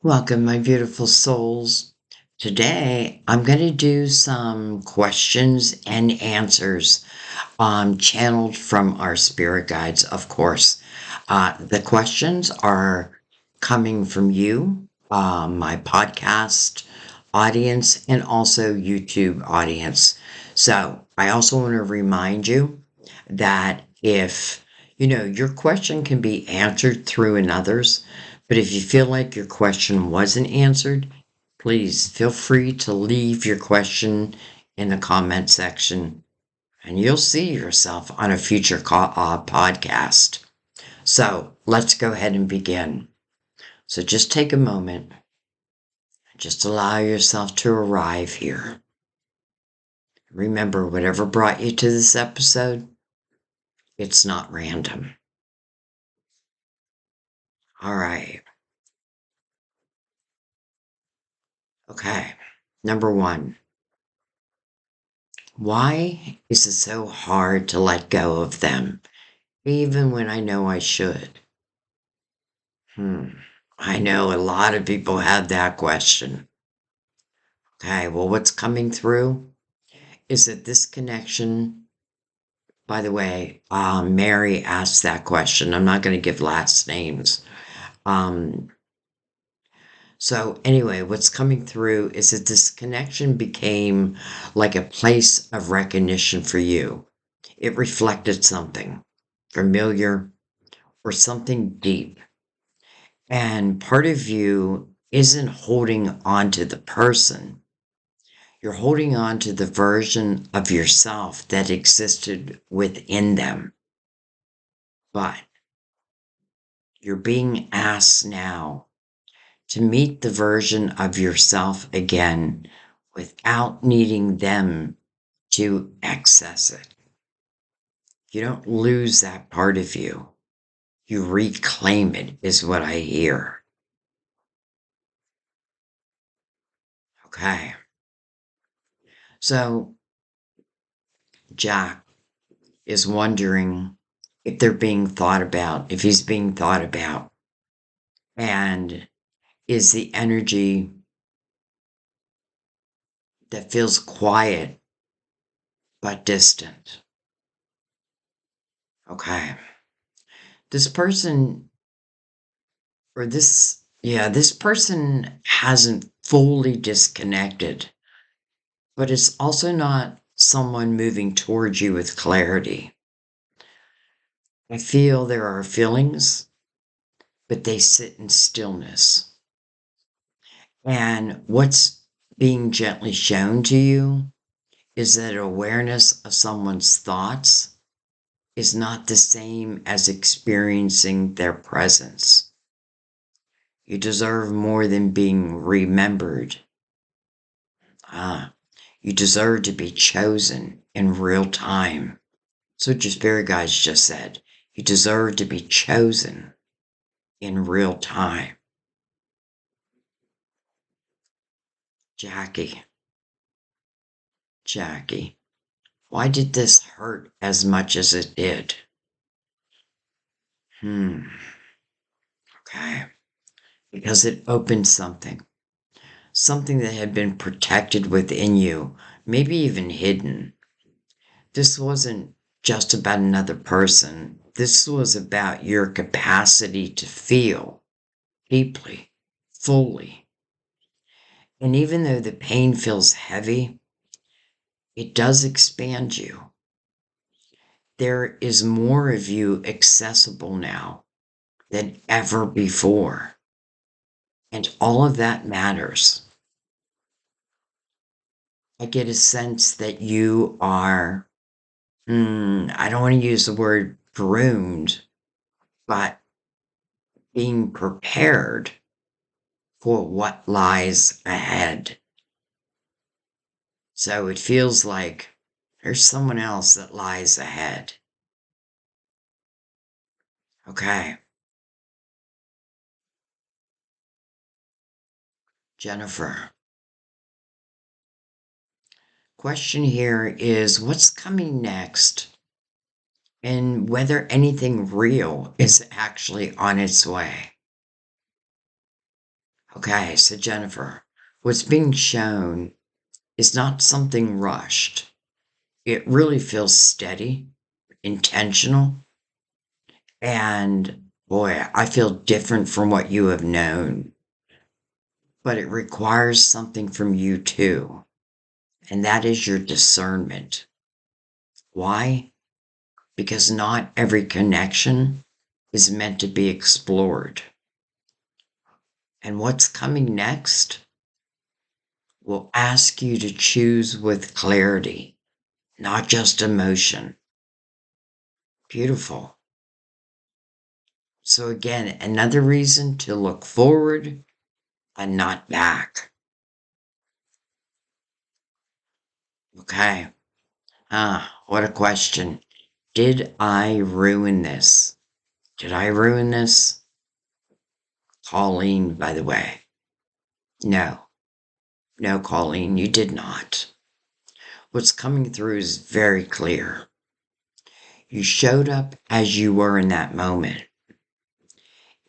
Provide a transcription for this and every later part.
Welcome, my beautiful souls. Today, I'm going to do some questions and answers channeled from our spirit guides, of course. The questions are coming from you, my podcast audience, and also YouTube audience. So, I also want to remind you that if your question can be answered through another's, but if you feel like your question wasn't answered, please feel free to leave your question in the comment section and you'll see yourself on a future podcast. So let's go ahead and begin. So just take a moment. Just allow yourself to arrive here. Remember, whatever brought you to this episode, it's not random. All right. Okay. Number one. Why is it so hard to let go of them, even when I know I should? I know a lot of people have that question. Okay, well, what's coming through is that this connection, by the way, Mary asked that question. I'm not going to give last names. So anyway, what's coming through is that this connection became like a place of recognition for you. It reflected something familiar or something deep. And part of you isn't holding on to the person. You're holding on to the version of yourself that existed within them. But you're being asked now to meet the version of yourself again without needing them to access it. You don't lose that part of you. You reclaim it, is what I hear. Okay. So, Jack is wondering if they're being thought about, if he's being thought about, and is the energy that feels quiet but distant. Okay. This person, this person hasn't fully disconnected, but it's also not someone moving towards you with clarity. I feel there are feelings, but they sit in stillness. And what's being gently shown to you is that awareness of someone's thoughts is not the same as experiencing their presence. You deserve more than being remembered. You deserve to be chosen in real time. So just Spirit Guides just said, you deserve to be chosen in real time. Jackie, why did this hurt as much as it did? Okay. Because it opened something that had been protected within you, maybe even hidden. This wasn't just about another person. This was about your capacity to feel deeply, fully. And even though the pain feels heavy, it does expand you. There is more of you accessible now than ever before. And all of that matters. I get a sense that you are, I don't want to use the word groomed, but being prepared for what lies ahead. So it feels like there's someone else that lies ahead. Okay. Jennifer. Question here is what's coming next and whether anything real is actually on its way. Okay, so Jennifer, what's being shown is not something rushed. It really feels steady, intentional, and boy, I feel different from what you have known. But it requires something from you too, and that is your discernment. Why? Because not every connection is meant to be explored. And what's coming next will ask you to choose with clarity, not just emotion. Beautiful. So, again, another reason to look forward and not back. Okay. What a question. Did I ruin this? Did I ruin this? Colleen, by the way. No. No, Colleen, you did not. What's coming through is very clear. You showed up as you were in that moment.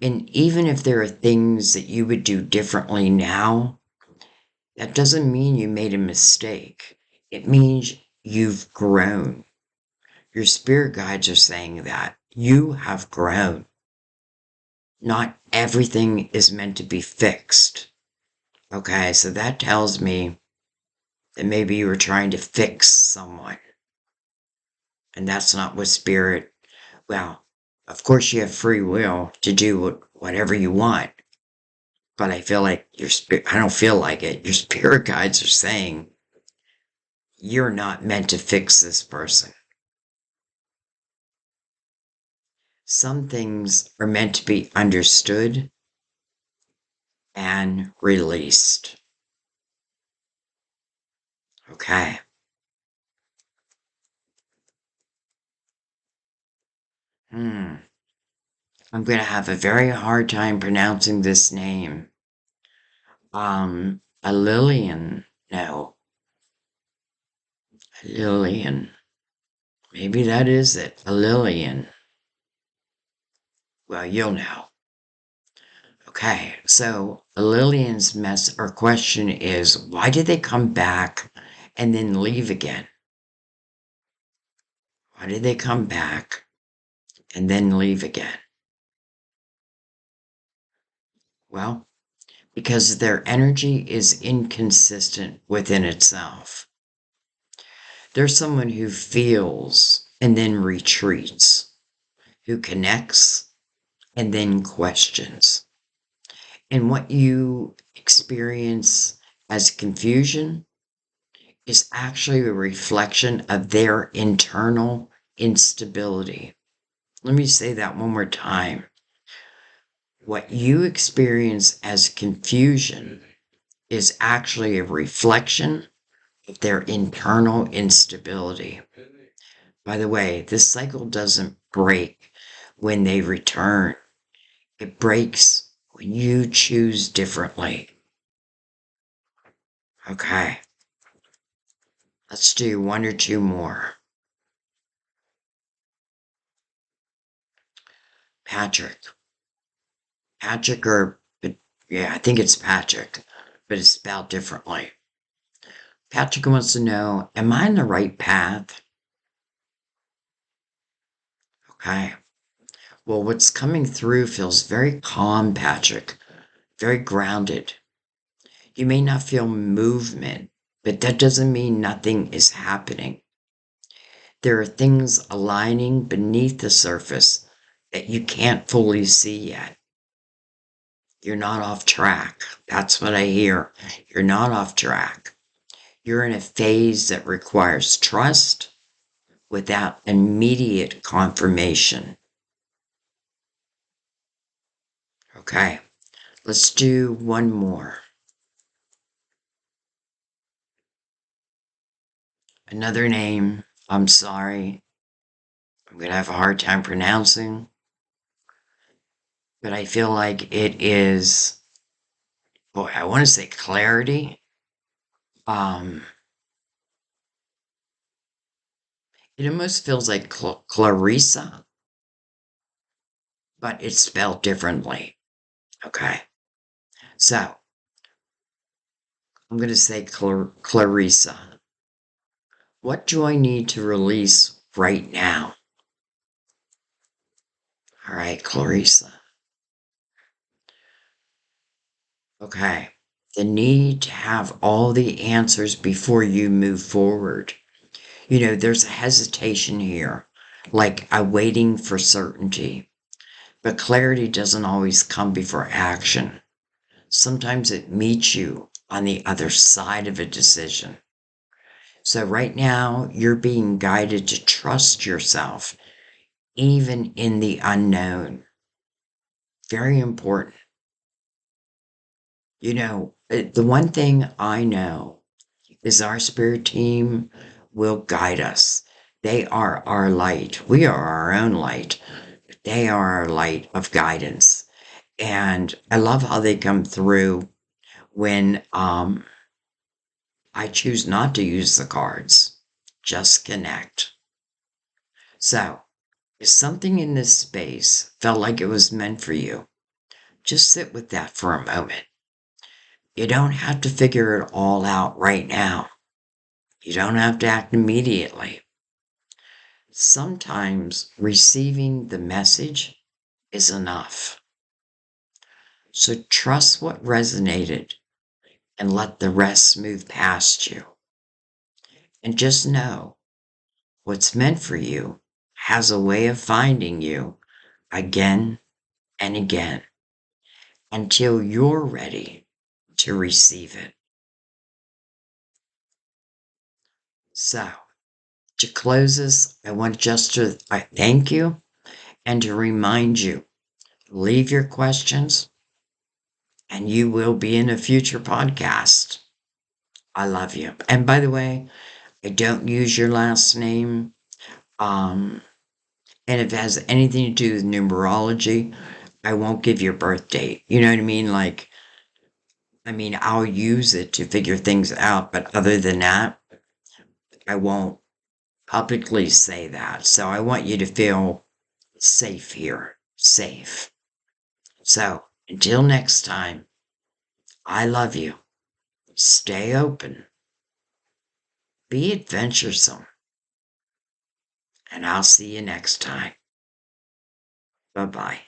And even if there are things that you would do differently now, that doesn't mean you made a mistake. It means you've grown. Your spirit guides are saying that. You have grown. Not everything is meant to be fixed. Okay, so that tells me that maybe you were trying to fix someone. And that's not what spirit, well, of course you have free will to do whatever you want. But I feel like I don't feel like it. Your spirit guides are saying you're not meant to fix this person. Some things are meant to be understood and released. Okay. I'm going to have a very hard time pronouncing this name. Ailian. No. Ailian. Maybe that is it. Ailian. Well, you'll know. Okay, so Lillian's mess or question is, why did they come back and then leave again? Why did they come back and then leave again? Well, because their energy is inconsistent within itself. There's someone who feels and then retreats, who connects and then questions. And what you experience as confusion is actually a reflection of their internal instability. Let me say that one more time. What you experience as confusion is actually a reflection of their internal instability. By the way, this cycle doesn't break when they return. It breaks when you choose differently. Okay. Let's do one or two more. Patrick. Patrick yeah, I think it's Patrick, but it's spelled differently. Patrick wants to know, am I on the right path? Okay. Well, what's coming through feels very calm, Patrick, very grounded. You may not feel movement, but that doesn't mean nothing is happening. There are things aligning beneath the surface that you can't fully see yet. You're not off track. That's what I hear. You're not off track. You're in a phase that requires trust without immediate confirmation. Okay, let's do one more. Another name, I'm sorry, I'm going to have a hard time pronouncing, but I feel like it is, boy, I want to say clarity. It almost feels like Clarissa, but it's spelled differently. Okay. So I'm going to say Clarissa. What do I need to release right now? All right, Clarissa. Okay. The need to have all the answers before you move forward. There's a hesitation here, like a waiting for certainty. But clarity doesn't always come before action. Sometimes it meets you on the other side of a decision. So right now, you're being guided to trust yourself, even in the unknown. Very important. The one thing I know is our spirit team will guide us. They are our light. We are our own light. They are our light of guidance. And I love how they come through when I choose not to use the cards. Just connect. So, if something in this space felt like it was meant for you, just sit with that for a moment. You don't have to figure it all out right now. You don't have to act immediately. Sometimes receiving the message is enough. So trust what resonated and let the rest move past you. And just know what's meant for you has a way of finding you again and again until you're ready to receive it. So, to close this, I want just to thank you and to remind you, leave your questions and you will be in a future podcast. I love you. And by the way, I don't use your last name. And if it has anything to do with numerology, I won't give your birth date. You know what I mean? I'll use it to figure things out, but other than that, I won't publicly say that. So I want you to feel safe here. Safe. So until next time, I love you. Stay open. Be adventuresome. And I'll see you next time. Bye-bye.